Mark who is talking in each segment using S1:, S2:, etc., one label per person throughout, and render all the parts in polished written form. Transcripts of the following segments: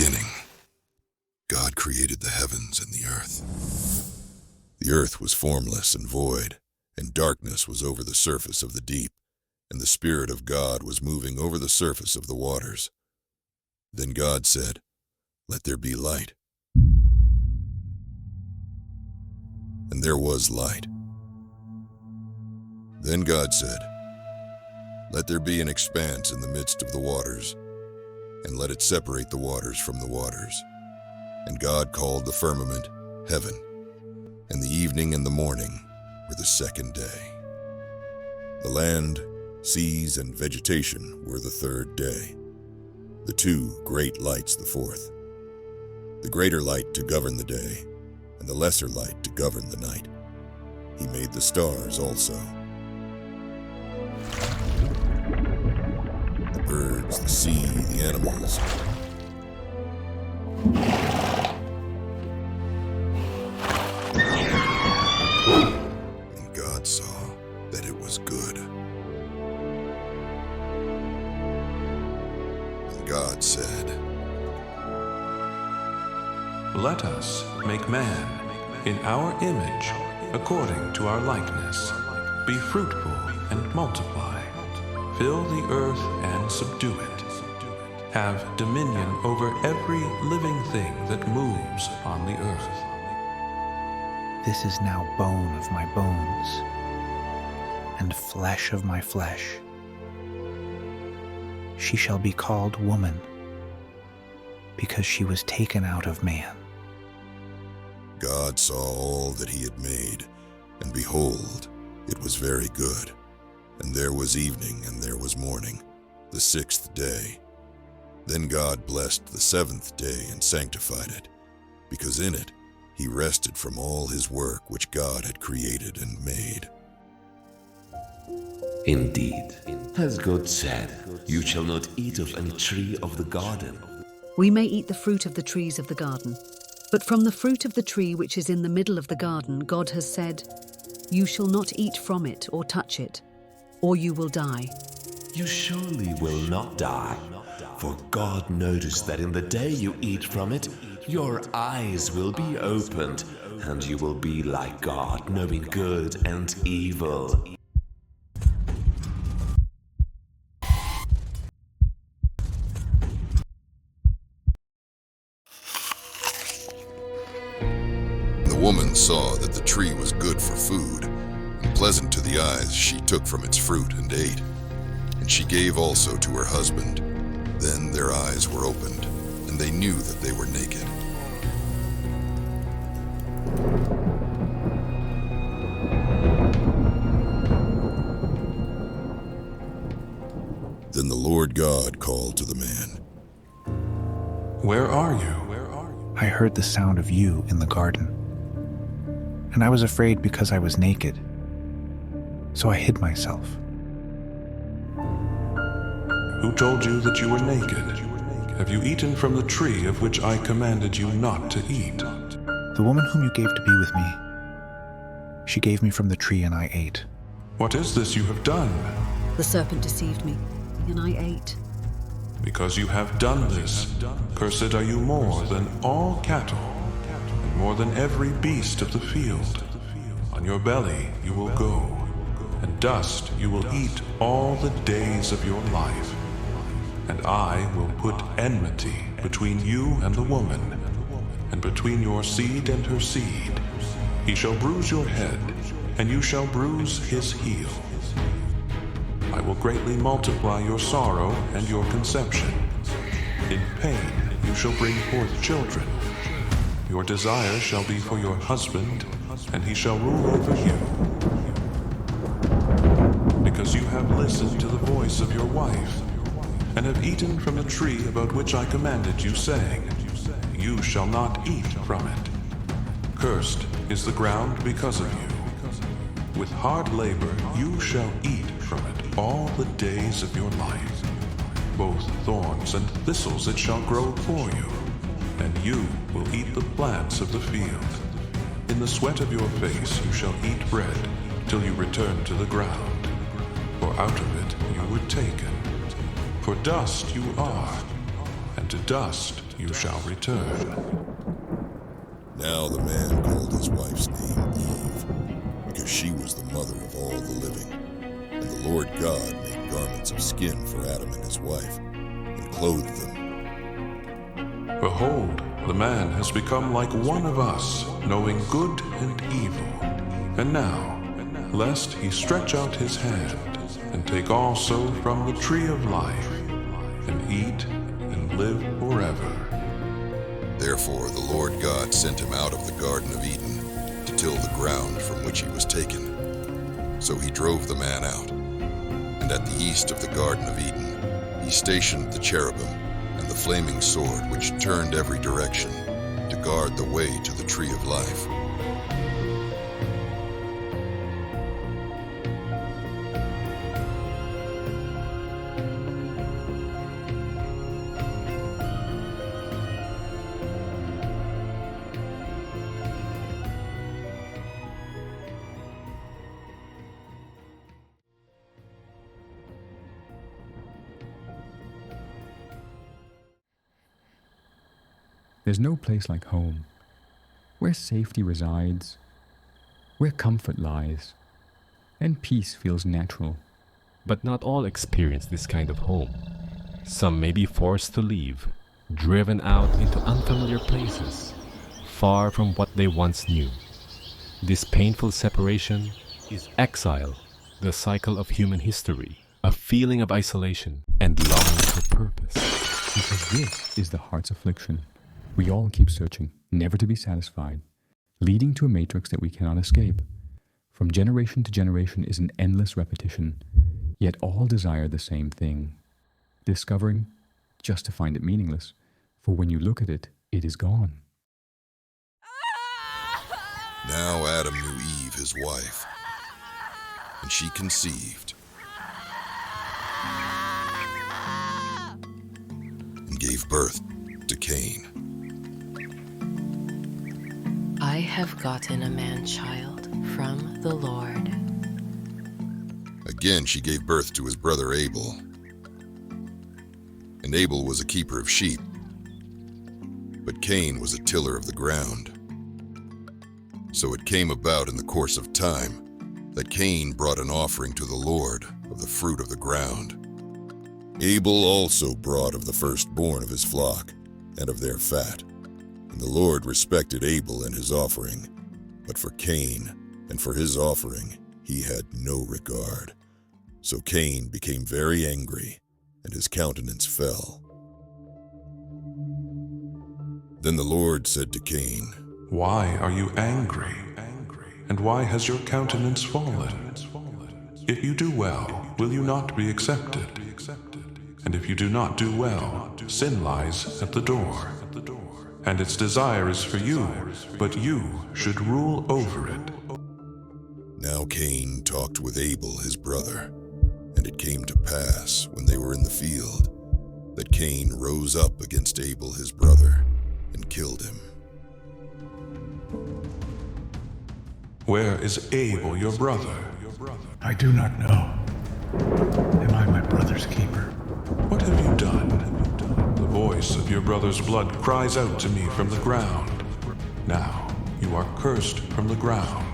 S1: beginning, God created the heavens and the earth. The earth was formless and void, and darkness was over the surface of the deep, and the Spirit of God was moving over the surface of the waters. Then God said, "Let there be light." And there was light. Then God said, "Let there be an expanse in the midst of the waters, and let it separate the waters from the waters." And God called the firmament heaven, and the evening and the morning were the second day. The land, seas, and vegetation were the third day. The two great lights the fourth. The greater light to govern the day, and the lesser light to govern the night. He made the stars also. The birds, the sea, the animals. And God saw that it was good. And God said,
S2: "Let us make man in our image, according to our likeness. Be fruitful and multiply. Fill the earth and subdue it. Have dominion over every living thing that moves on the earth."
S3: This is now bone of my bones, and flesh of my flesh. She shall be called woman, because she was taken out of man.
S1: God saw all that he had made, and behold, it was very good. And there was evening and there was morning, the sixth day. Then God blessed the seventh day and sanctified it, because in it he rested from all his work which God had created and made.
S4: Indeed, as God said, "You shall not eat of any tree of the garden."
S5: We may eat the fruit of the trees of the garden, but from the fruit of the tree which is in the middle of the garden, God has said, "You shall not eat from it or touch it, or you will die."
S4: You surely will not die, for God noticed that in the day you eat from it, your eyes will be opened, and you will be like God, knowing good and evil.
S1: The woman saw that the tree was good for food, and pleasant to the eyes. She took from its fruit and ate. And she gave also to her husband. Then their eyes were opened, and they knew that they were naked. Then the Lord God called to the man,
S2: "Where are you?"
S3: I heard the sound of you in the garden, and I was afraid because I was naked, so I hid myself.
S2: "Who told you that you were naked? Have you eaten from the tree of which I commanded you not to eat?"
S3: The woman whom you gave to be with me, she gave me from the tree and I ate.
S2: "What is this you have done?"
S5: The serpent deceived me, and I ate.
S2: "Because you have done this, cursed are you more than all cattle, and more than every beast of the field. On your belly you will go, and dust you will eat all the days of your life. And I will put enmity between you and the woman, and between your seed and her seed. He shall bruise your head, and you shall bruise his heel. I will greatly multiply your sorrow and your conception. In pain you shall bring forth children. Your desire shall be for your husband, and he shall rule over you. Because you have listened to the voice of your wife, and have eaten from the tree about which I commanded you, saying, 'You shall not eat from it.' Cursed is the ground because of you. With hard labor you shall eat from it all the days of your life. Both thorns and thistles it shall grow for you, and you will eat the plants of the field. In the sweat of your face you shall eat bread till you return to the ground, for out of it you were taken. For dust you are, and to dust you shall return.
S1: Now the man called his wife's name Eve, because she was the mother of all the living. And the Lord God made garments of skin for Adam and his wife, and clothed them.
S2: Behold, the man has become like one of us, knowing good and evil. And now, lest he stretch out his hand, and take also from the tree of life, and eat and live forever.
S1: Therefore the Lord God sent him out of the Garden of Eden to till the ground from which he was taken. So he drove the man out. And at the east of the Garden of Eden, he stationed the cherubim and the flaming sword which turned every direction to guard the way to the tree of life.
S6: There's no place like home, where safety resides, where comfort lies, and peace feels natural.
S7: But not all experience this kind of home. Some may be forced to leave, driven out into unfamiliar places, far from what they once knew. This painful separation is exile, the cycle of human history, a feeling of isolation and longing for purpose.
S6: Because this is the heart's affliction. We all keep searching, never to be satisfied, leading to a matrix that we cannot escape. From generation to generation is an endless repetition, yet all desire the same thing. Discovering, just to find it meaningless, for when you look at it, it is gone.
S1: Now Adam knew Eve, his wife, and she conceived and gave birth to Cain.
S8: I have gotten a man-child from the Lord.
S1: Again she gave birth to his brother Abel. And Abel was a keeper of sheep, but Cain was a tiller of the ground. So it came about in the course of time that Cain brought an offering to the Lord of the fruit of the ground. Abel also brought of the firstborn of his flock and of their fat. And the Lord respected Abel and his offering, but for Cain and for his offering he had no regard. So Cain became very angry, and his countenance fell. Then the Lord said to Cain,
S2: Why are you angry? And why has your countenance fallen? If you do well, will you not be accepted? And if you do not do well, sin lies at the door. And its desire is for you, but you should rule over it.
S1: Now Cain talked with Abel his brother, and it came to pass, when they were in the field, that Cain rose up against Abel his brother, and killed him.
S2: Where is Abel your brother?
S3: I do not know. Am I my brother's keeper?
S2: What have you done? The voice of your brother's blood cries out to me from the ground. Now you are cursed from the ground,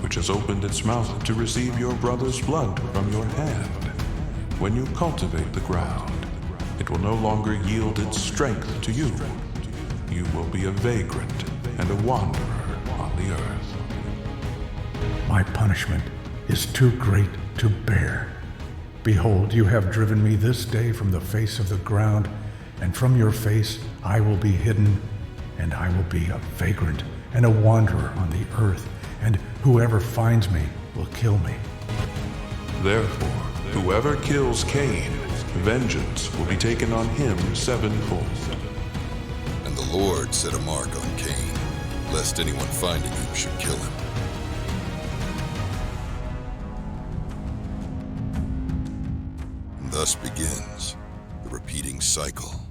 S2: which has opened its mouth to receive your brother's blood from your hand. When you cultivate the ground, it will no longer yield its strength to you. You will be a vagrant and a wanderer on the earth.
S3: My punishment is too great to bear. Behold, you have driven me this day from the face of the ground, and from your face I will be hidden, and I will be a vagrant and a wanderer on the earth, and whoever finds me will kill me.
S2: Therefore, whoever kills Cain, vengeance will be taken on him sevenfold.
S1: And the Lord set a mark on Cain, lest anyone finding him should kill him. And thus begins the repeating cycle